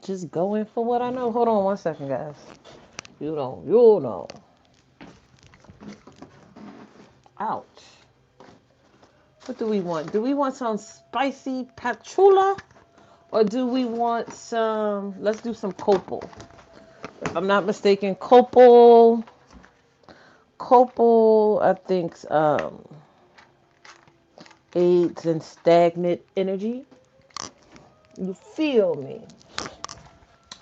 Just going for what I know. Hold on one second, guys. You know. Ouch. What do we want? Do we want some spicy patchoula? Or do we want some, let's do some copal. If I'm not mistaken, copal, I think, aids and stagnant energy. You feel me?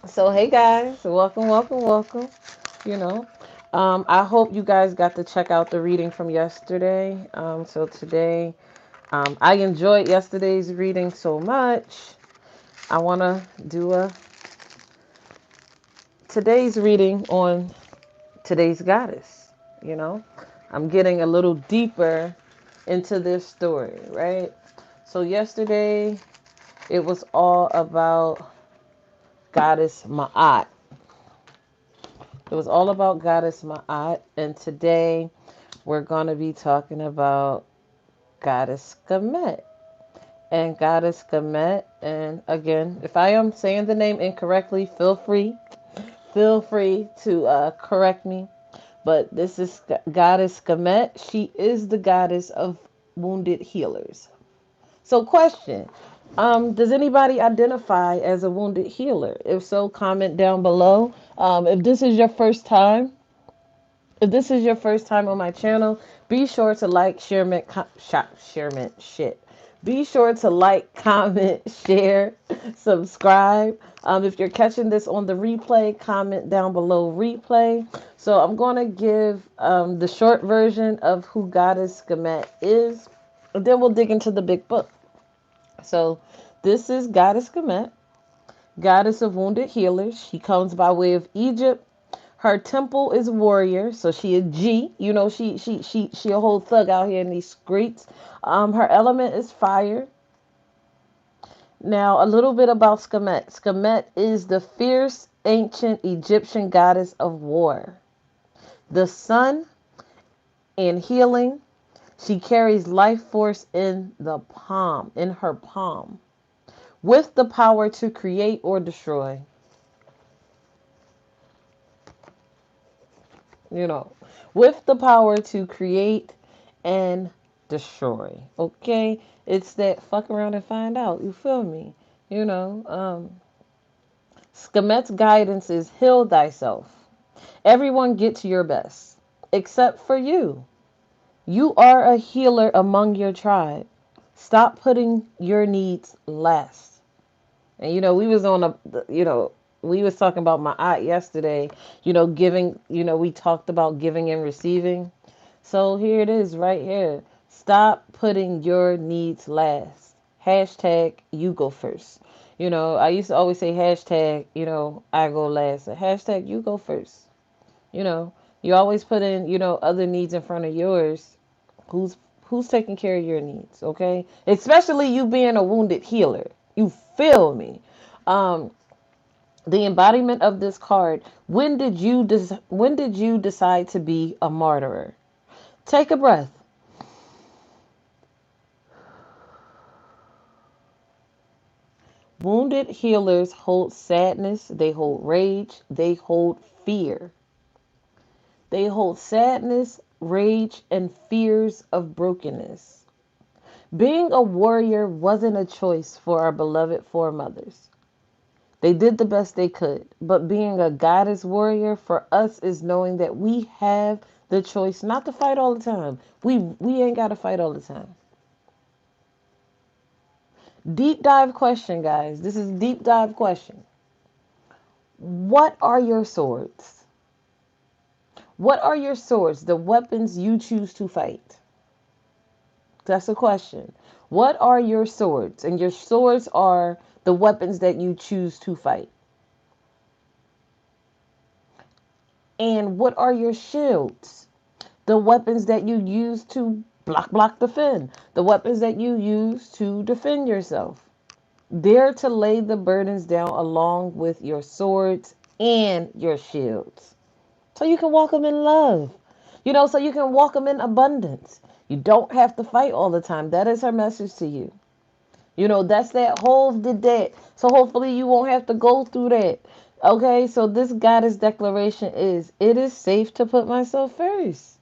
So, hey guys, welcome. You know, I hope you guys got to check out the reading from yesterday. So today, I enjoyed yesterday's reading so much. I want to do a today's reading on today's goddess. You know, I'm getting a little deeper into this story, right? So yesterday, it was all about goddess Ma'at. It was all about goddess Ma'at, and today we're going to be talking about goddess Sekhmet. And goddess Sekhmet, and again, if I am saying the name incorrectly, feel free to correct me. But this is goddess Sekhmet. She is the goddess of wounded healers. So, question: does anybody identify as a wounded healer? If so, comment down below. If this is your first time, if this is your first time on my channel, be sure to like, shit. Be sure to like, comment, share, subscribe. If you're catching this on the replay, comment down below replay. So I'm going to give the short version of who Goddess Sekhmet is. And then we'll dig into the big book. So this is Goddess Sekhmet, goddess of wounded healers. She comes by way of Egypt. Her temple is warrior, so she a G. You know, she a whole thug out here in these streets. Her element is fire. Now, a little bit about Sekhmet. Sekhmet is the fierce ancient Egyptian goddess of war, the sun and healing. She carries life force in the palm, in her palm, with the power to create or destroy. You know, with the power to create and destroy. Okay, it's that fuck around and find out. You feel me? You know, Skemet's guidance is heal thyself. Everyone get to your best, except for you. You are a healer among your tribe. Stop putting your needs last. And we was on a, we was talking about my aunt yesterday. Giving. We talked about giving and receiving. So here it is, right here. Stop putting your needs last. Hashtag you go first. I used to always say hashtag, I go last. So hashtag you go first. You know, you always put in, other needs in front of yours. Who's who's taking care of your needs, okay? Especially you being a wounded healer. You feel me? Um, the embodiment of this card. When did you decide to be a martyr? Take a breath. Wounded healers hold sadness, they hold rage, they hold fear. They hold sadness, rage, and fears of brokenness. Being a warrior wasn't a choice for our beloved foremothers. They did the best they could, but being a goddess warrior for us is knowing that we have the choice not to fight all the time. We ain't got to fight all the time. Deep dive question, guys. This is deep dive question. What are your swords? What are your swords? The weapons you choose to fight. That's a question. What are your swords? And your swords are the weapons that you choose to fight. And what are your shields? The weapons that you use to block, defend. The weapons that you use to defend yourself. Dare to lay the burdens down along with your swords and your shields. So you can walk them in love. So you can walk them in abundance. You don't have to fight all the time. That is her message to you. That's that Hove did that. So hopefully you won't have to go through that. Okay, so this goddess declaration is, it is safe to put myself first.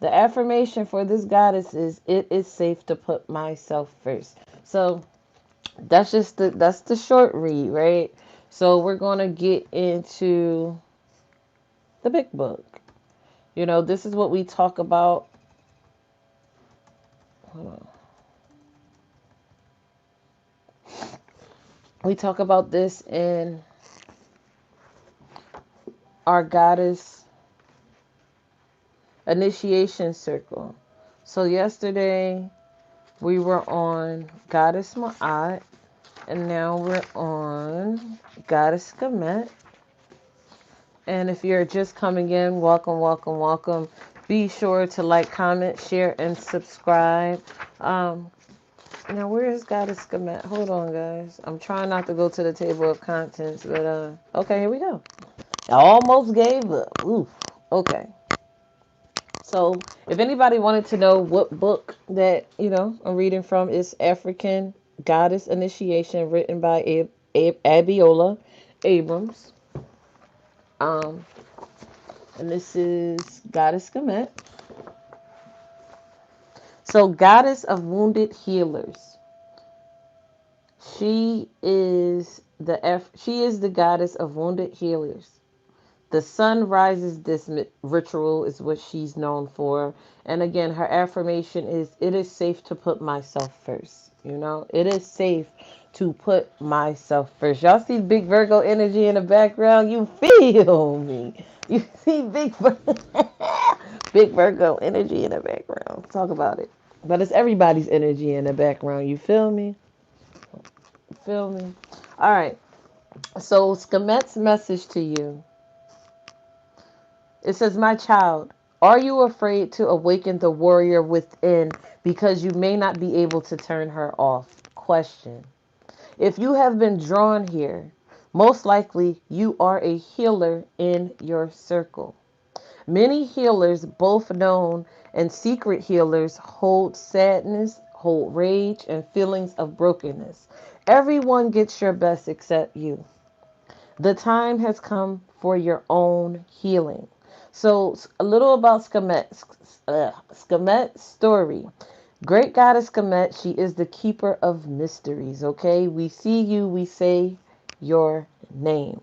The affirmation for this goddess is, it is safe to put myself first. So that's the short read, right? So we're gonna get into the big book. This is what we talk about. Hold on. We talk about this in our goddess initiation circle. So yesterday we were on goddess Ma'at, and now we're on goddess Sekhmet. And if you're just coming in, welcome, welcome, welcome. Be sure to like, comment, share, and subscribe. Now where is goddess Sekhmet? Hold on, guys. I'm trying not to go to the table of contents, but okay, here we go. I almost gave up. Oof. Okay. So, if anybody wanted to know what book that, I'm reading from, is African Goddess Initiation, written by Abiola Abrams. Um, and this is Goddess Kemet. So, Goddess of Wounded Healers. She is the goddess of wounded healers. The sun rises this ritual is what she's known for. And again, her affirmation is, it is safe to put myself first. It is safe to put myself first. Y'all see big Virgo energy in the background? You feel me? You see big Virgo energy in the background. Talk about it. But it's everybody's energy in the background. You feel me? Feel me? All right. So Skemet's message to you. It says, my child, are you afraid to awaken the warrior within because you may not be able to turn her off? Question. If you have been drawn here, most likely you are a healer in your circle. Many healers, both known and secret healers, hold sadness, hold rage, and feelings of brokenness. Everyone gets your best except you. The time has come for your own healing. So, a little about Skemet's story. Great goddess Skemet, she is the keeper of mysteries, okay? We see you, we say your name.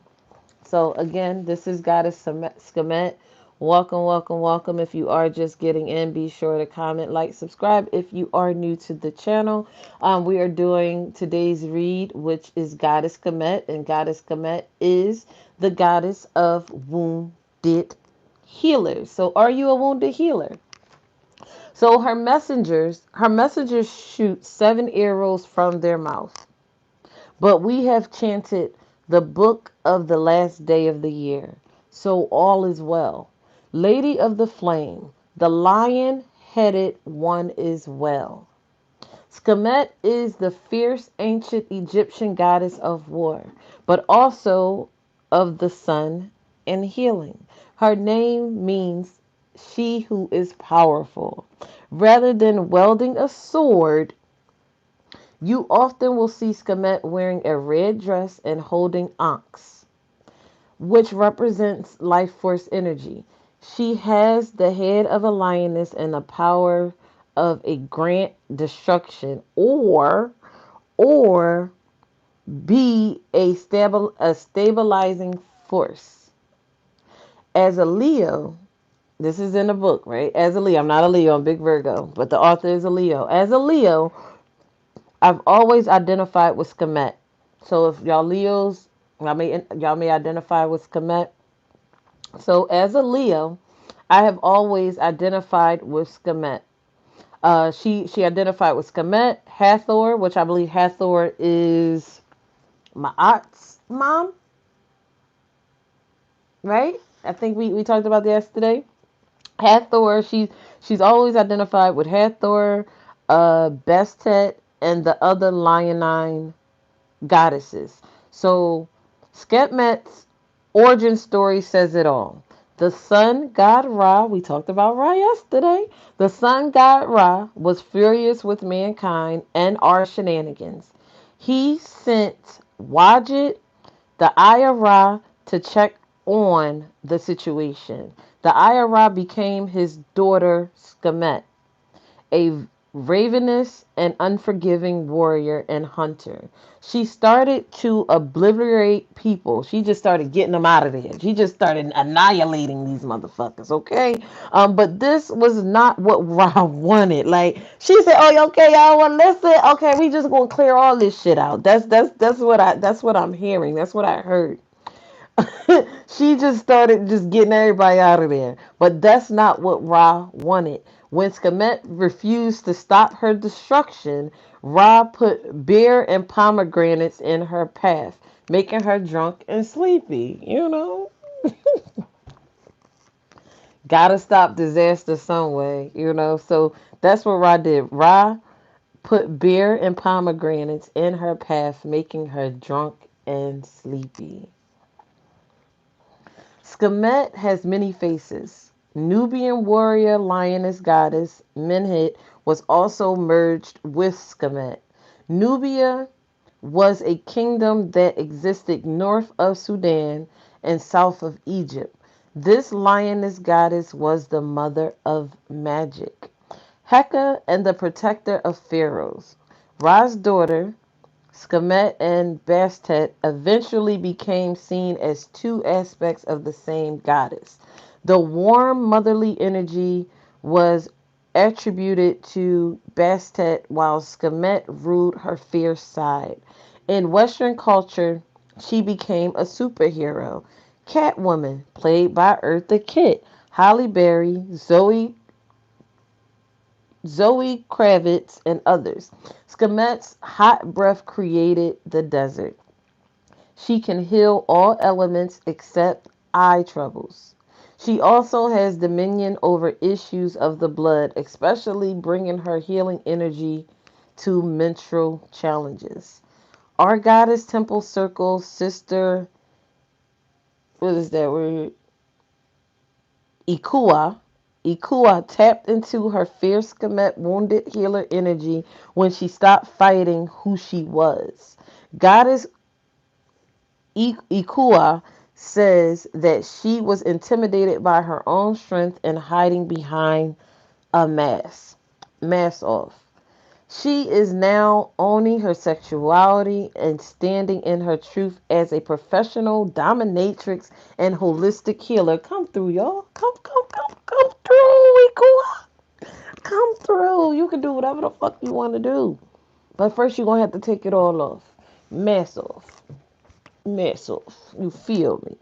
So, again, this is goddess Skemet. Welcome, welcome, welcome. If you are just getting in, be sure to comment, like, subscribe if you are new to the channel. We are doing today's read, which is Goddess Kemet, and Goddess Kemet is the goddess of wounded healers. So, are you a wounded healer? So, her messengers shoot 7 arrows from their mouth. But we have chanted the book of the last day of the year, so all is well. Lady of the Flame, the lion-headed one is well. Sekhmet is the fierce ancient Egyptian goddess of war, but also of the sun and healing. Her name means she who is powerful. Rather than wielding a sword, you often will see Sekhmet wearing a red dress and holding Ankhs, which represents life force energy. She has the head of a lioness and the power of a grant destruction, or be a stabilizing force. As a Leo, this is in the book, right? As a Leo, I'm not a Leo, I'm Big Virgo, but the author is a Leo. As a Leo, I've always identified with Sekhmet. So if y'all Leos, y'all may identify with Sekhmet. So as a Leo, I have always identified with Sekhmet. She identified with Sekhmet, Hathor, which I believe Hathor is Ma'at's mom, right? I think we talked about that yesterday. Hathor, she's always identified with Hathor, Bestet, and the other Leonine goddesses. So Skepmet's origin story says it all. The sun god Ra, we talked about Ra yesterday. The sun god Ra was furious with mankind and our shenanigans. He sent Wajid, the Eye of Ra, to check on the situation. The Eye of Ra became his daughter Sekhmet, a ravenous and unforgiving warrior and hunter. She started to obliterate people. She just started getting them out of there. She just started annihilating these motherfuckers, okay? But this was not what Ra wanted. Like she said, "Oh, okay, y'all want to listen? Okay, we just gonna clear all this shit out." That's what I'm hearing. That's what I heard. She just started just getting everybody out of there. But that's not what Ra wanted. When Skemet refused to stop her destruction, Ra put beer and pomegranates in her path, making her drunk and sleepy. Gotta stop disaster some way. So that's what Ra did. Ra put beer and pomegranates in her path, making her drunk and sleepy. Skemet has many faces. Nubian warrior lioness goddess Menhit was also merged with Skemet. Nubia was a kingdom that existed north of Sudan and south of Egypt. This lioness goddess was the mother of magic. Heka and the protector of pharaohs. Ra's daughter, Skemet and Bastet eventually became seen as two aspects of the same goddess. The warm motherly energy was attributed to Bastet while Skemet ruled her fierce side. In Western culture, she became a superhero. Catwoman, played by Eartha Kitt, Halle Berry, Zoe Kravitz, and others. Skemet's hot breath created the desert. She can heal all elements except eye troubles. She also has dominion over issues of the blood, especially bringing her healing energy to menstrual challenges. Our goddess temple circle sister, what is that word? Ikua. Ikua tapped into her fierce Kemet wounded healer energy when she stopped fighting who she was. Goddess Ikua says that she was intimidated by her own strength and hiding behind a mask. Mask off. She is now owning her sexuality and standing in her truth as a professional dominatrix and holistic healer. Come through, y'all. Come through, Ikua. Come through. You can do whatever the fuck you want to do. But first, you're going to have to take it all off. Mask off. Mask off. You feel me?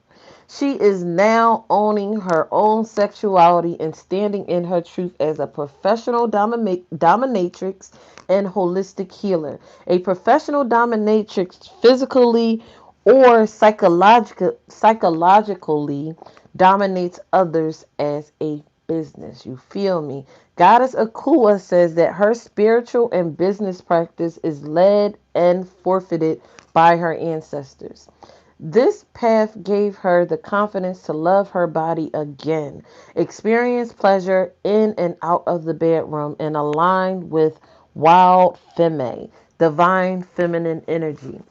She is now owning her own sexuality and standing in her truth as a professional dominatrix and holistic healer. A professional dominatrix physically or psychologically dominates others as a business. You feel me? Goddess Akua says that her spiritual and business practice is led and forfeited by her ancestors. This path gave her the confidence to love her body again, experience pleasure in and out of the bedroom, and align with wild femme, divine feminine energy.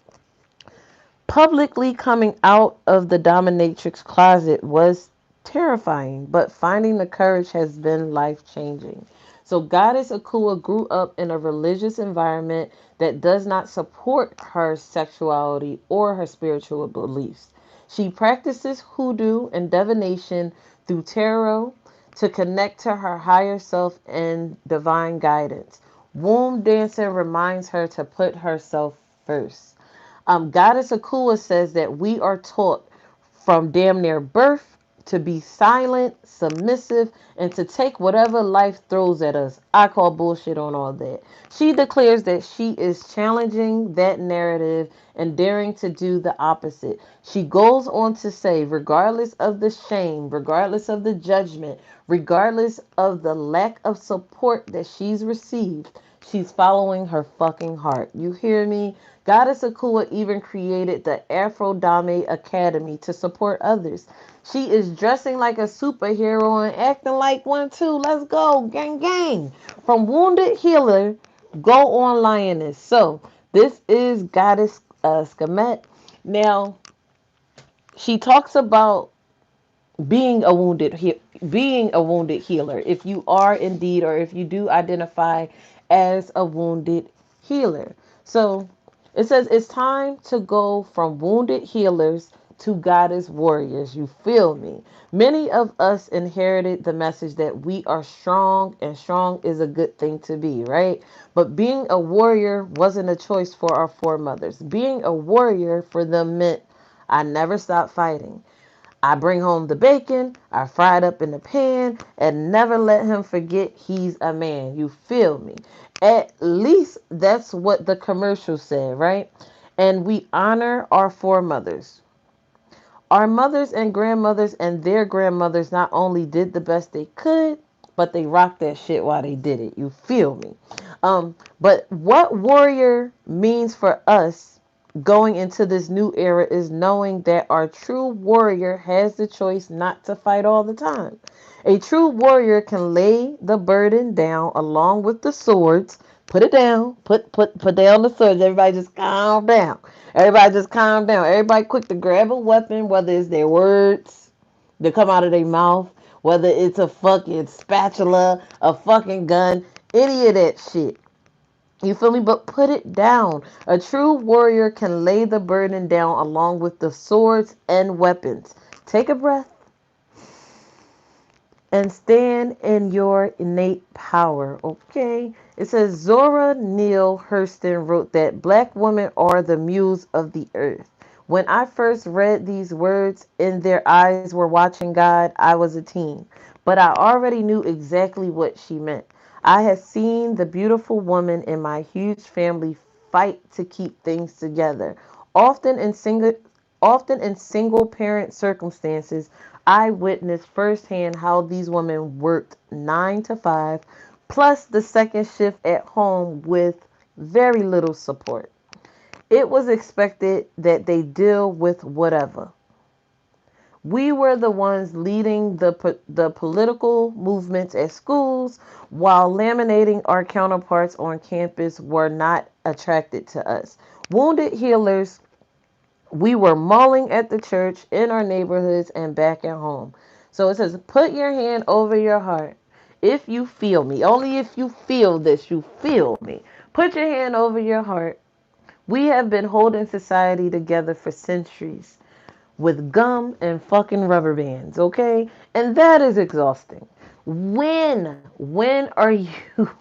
Publicly coming out of the dominatrix closet was terrifying, but finding the courage has been life changing. So, Goddess Akua grew up in a religious environment that does not support her sexuality or her spiritual beliefs. She practices hoodoo and divination through tarot to connect to her higher self and divine guidance. Womb dancing reminds her to put herself first. Goddess Akua says that we are taught from damn near birth to be silent, submissive, and to take whatever life throws at us. I call bullshit on all that. She declares that she is challenging that narrative and daring to do the opposite. She goes on to say, regardless of the shame, regardless of the judgment, regardless of the lack of support that she's received, She's following her fucking heart. You hear me? Goddess Akua even created the Aphrodame Academy to support others. She is dressing like a superhero and acting like one too. Let's go, gang, gang. From wounded healer, go on lioness. So this is Goddess Sekhmet. Now she talks about being a wounded healer, if you are indeed, or if you do identify as a wounded healer. So it says it's time to go from wounded healers to goddess warriors. You feel me? Many of us inherited the message that we are strong, and strong is a good thing to be, right? But being a warrior wasn't a choice for our foremothers. Being a warrior for them meant I never stopped fighting. I bring home the bacon, I fry it up in the pan, and never let him forget he's a man. You feel me? At least that's what the commercial said, right? And we honor our foremothers. Our mothers and grandmothers and their grandmothers not only did the best they could, but they rocked that shit while they did it. You feel me? But what warrior means for us going into this new era is knowing that our true warrior has the choice not to fight all the time. A true warrior can lay the burden down along with the swords. Put it down. Put down the swords. Everybody just calm down. Everybody just calm down. Everybody quick to grab a weapon, whether it's their words that come out of their mouth, whether it's a fucking spatula, a fucking gun, any of that shit. You feel me? But put it down. A true warrior can lay the burden down along with the swords and weapons. Take a breath and stand in your innate power. Okay? It says Zora Neale Hurston wrote that black women are the muse of the earth. When I first read these words, in their eyes were watching God, I was a teen. But I already knew exactly what she meant. I had seen the beautiful woman in my huge family fight to keep things together. Often in single Often in single parent circumstances, I witnessed firsthand how these women worked 9 to 5 plus the second shift at home with very little support. It was expected that they deal with whatever. We were the ones leading the political movements at schools, while laminating our counterparts on campus were not attracted to us. Wounded healers, we were mulling at the church, in our neighborhoods, and back at home. So it says, put your hand over your heart. If you feel me, only if you feel this, you feel me. Put your hand over your heart. We have been holding society together for centuries with gum and fucking rubber bands, okay? And that is exhausting. When are you,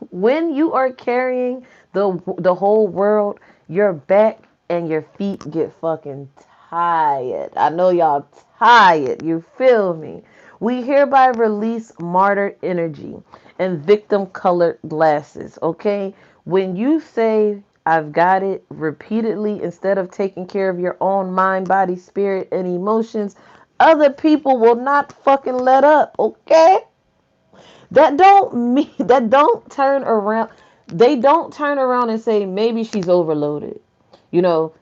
when you are carrying the whole world, your back and your feet get fucking tired. I know y'all tired. You feel me? We hereby release martyr energy and victim colored glasses, okay? When you say I've got it repeatedly instead of taking care of your own mind, body, spirit, and emotions, other people will not fucking let up, okay? That don't turn around. They don't turn around and say maybe she's overloaded.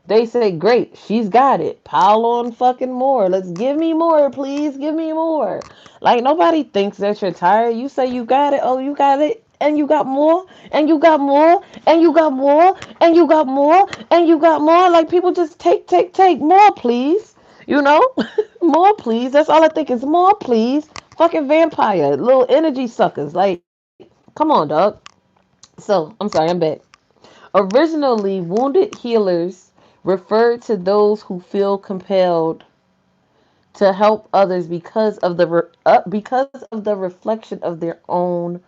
They say, great, she's got it. Pile on fucking more. Let's give me more, please. Give me more. Like, nobody thinks that you're tired. You say you got it. Oh, you got it. And you got more. And you got more. And you got more. And you got more. And you got more. Like, people just take, take, take. More, please. You know? More, please. That's all I think is more, please. Fucking vampire. Little energy suckers. Like, come on, dog. So, I'm sorry, I'm back. Originally, wounded healers referred to those who feel compelled to help others because of the reflection of their own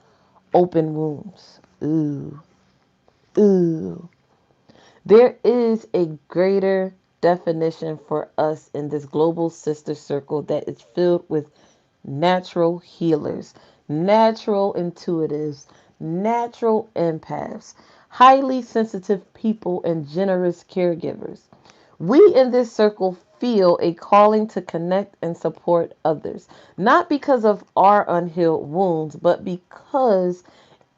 open wounds. Ooh, ooh. There is a greater definition for us in this global sister circle that is filled with natural healers, natural intuitives, natural empaths, highly sensitive people, and generous caregivers. We in this circle feel a calling to connect and support others, not because of our unhealed wounds, but because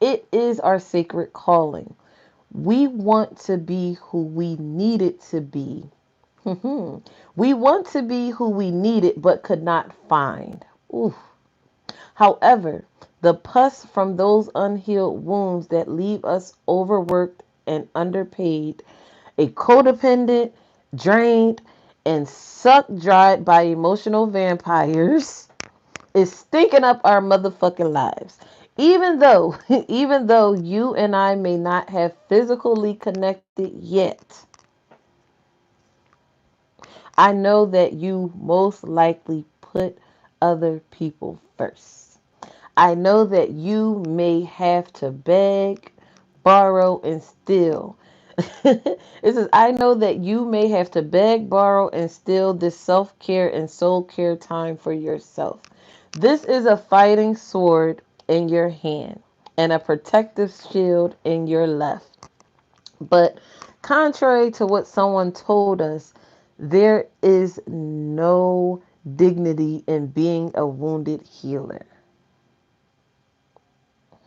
It is our sacred calling. We want to be who we needed to be. We want to be who we needed but could not find. Oof. However, the pus from those unhealed wounds that leave us overworked and underpaid, a codependent, drained, and sucked dry by emotional vampires is stinking up our motherfucking lives. Even though, even though you and I may not have physically connected yet, I know that you most likely put other people first. I know that you may have to beg, borrow, and steal. It says, I know that you may have to beg, borrow, and steal this self care and soul care time for yourself. This is a fighting sword in your hand and a protective shield in your left. But contrary to what someone told us, there is no dignity in being a wounded healer.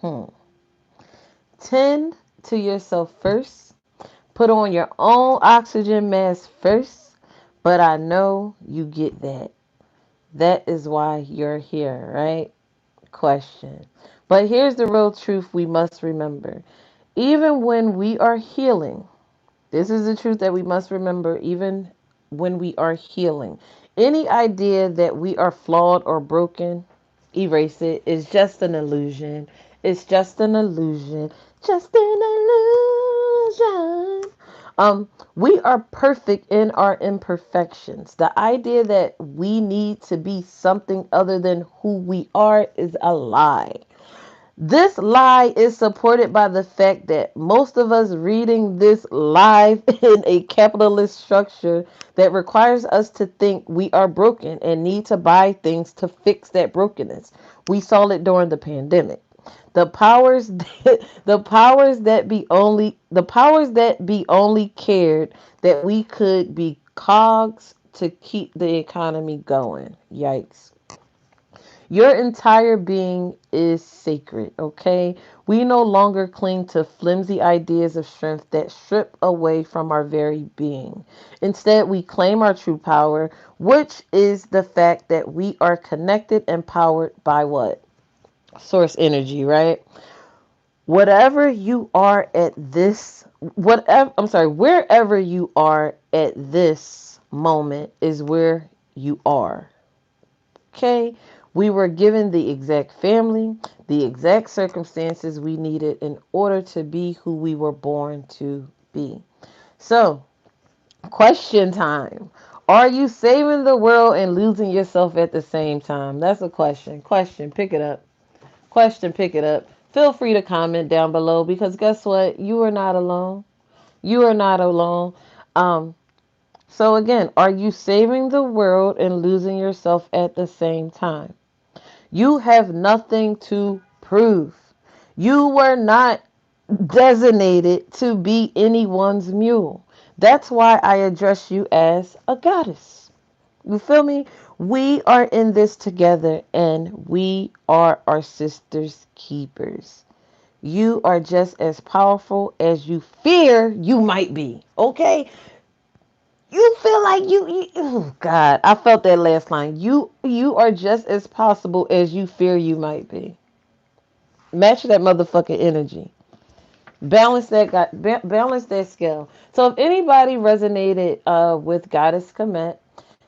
Hmm. Tend to yourself first. Put on your own oxygen mask first. But I know you get that. That is why you're here, right? Question. But here's the real truth we must remember. Even when we are healing, this is the truth that we must remember even when we are healing. Any idea that we are flawed or broken, erase it. It's just an illusion. It's just an illusion. Just an illusion. We are perfect in our imperfections. The idea that we need to be something other than who we are is a lie. This lie is supported by the fact that most of us reading this live in a capitalist structure that requires us to think we are broken and need to buy things to fix that brokenness. We saw it during the pandemic. The powers that be only cared that we could be cogs to keep the economy going. Yikes. Your entire being is sacred, okay? We no longer cling to flimsy ideas of strength that strip away from our very being. Instead, we claim our true power, which is the fact that we are connected and powered by what? Source energy, right? Whatever you are at this, whatever, I'm sorry, wherever you are at this moment is where you are. Okay, we were given the exact family, the exact circumstances we needed in order to be who we were born to be. So, question time. Are you saving the world and losing yourself at the same time? That's a question. Question, pick it up. Question, pick it up. Feel free to comment down below because guess what? You are not alone. You are not alone. Um, so again, are you saving the world and losing yourself at the same time? You have nothing to prove. You were not designated to be anyone's mule. That's why I address you as a goddess. You feel me? We are in this together and we are our sister's keepers. You are just as powerful as you fear you might be. Okay? You feel like oh God, I felt that last line. You are just as possible as you fear you might be. Match that motherfucking energy. Balance that scale. So if anybody resonated with Goddess Kemet,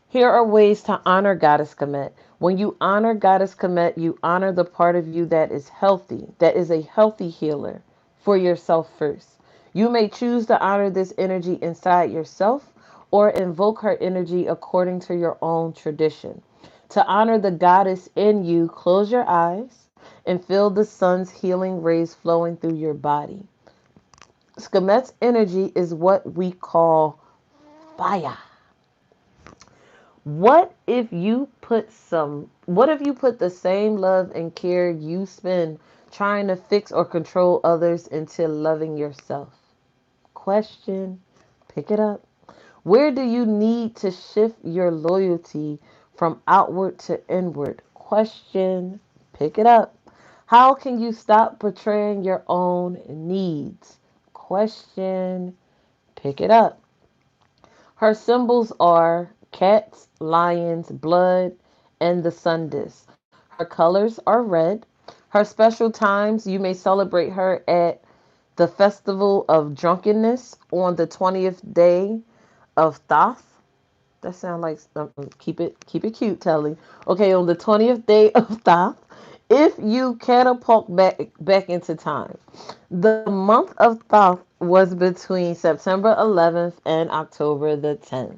here are ways to honor Goddess Kemet. When you honor Goddess Kemet, you honor the part of you that is healthy, that is a healthy healer for yourself first. You may choose to honor this energy inside yourself or invoke her energy according to your own tradition. To honor the goddess in you, close your eyes and feel the sun's healing rays flowing through your body. Skemet's energy is what we call fire. What if you put the same love and care you spend trying to fix or control others into loving yourself? Question, pick it up. Where do you need to shift your loyalty from outward to inward? Question, pick it up. How can you stop betraying your own needs? Question. Pick it up. Her symbols are cats, lions, blood, and the sun disk. Her colors are red. Her special times, you may celebrate her at the festival of drunkenness on the 20th day of Thoth. That sounds like keep it cute, Telly. Okay, on the 20th day of Thoth, if you catapult back into time. The month of Thoth was between September 11th and October the 10th.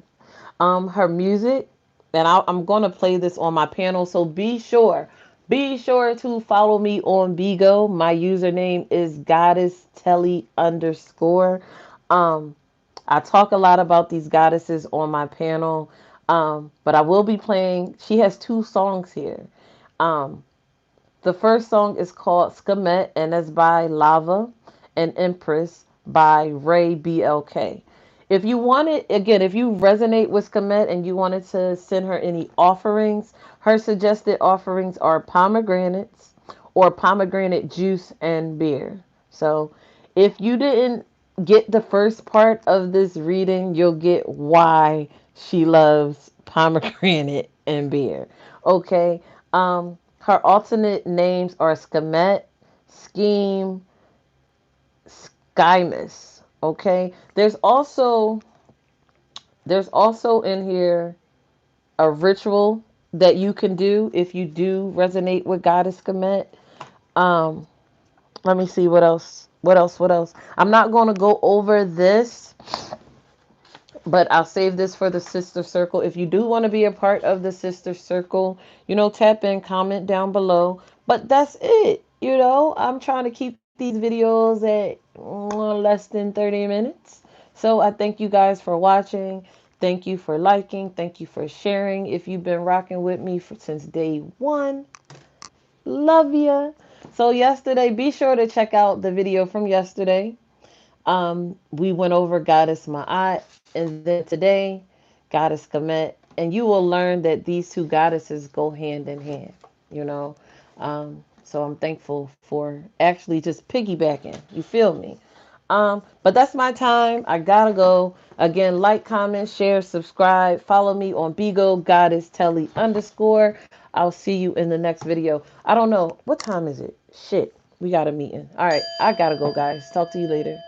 Her music, and I'm going to play this on my panel, so be sure to follow me on Bigo. My username is goddesstelly underscore. Um, I talk a lot about these goddesses on my panel, but I will be playing. She has two songs here. Um, the first song is called Sekhmet, and that's by Lava and Empress by Ray BLK. If you wanted, again, if you resonate with Sekhmet and you wanted to send her any offerings, her suggested offerings are pomegranates or pomegranate juice and beer. So if you didn't get the first part of this reading, you'll get why she loves pomegranate and beer. Okay. Her alternate names are Skemet, Scheme, Skymus. Okay. There's also in here a ritual that you can do if you do resonate with Goddess Skemet. Um, Let me see what else. What else? What else? I'm not going to go over this, but I'll save this for the sister circle. If you do want to be a part of the sister circle, tap in, comment down below. But that's it. I'm trying to keep these videos at less than 30 minutes. So I thank you guys for watching. Thank you for liking. Thank you for sharing. If you've been rocking with me since day one, love ya. So yesterday, be sure to check out the video from yesterday. We went over Goddess Ma'at, and then today, Goddess Kemet, and you will learn that these two goddesses go hand in hand, you know. So I'm thankful for actually just piggybacking. You feel me? But that's my time. I gotta go. Again, like, comment, share, subscribe. Follow me on Bigo, Goddess Telly underscore. I'll see you in the next video. I don't know. What time is it? Shit. We got a meeting. All right. I gotta go, guys. Talk to you later.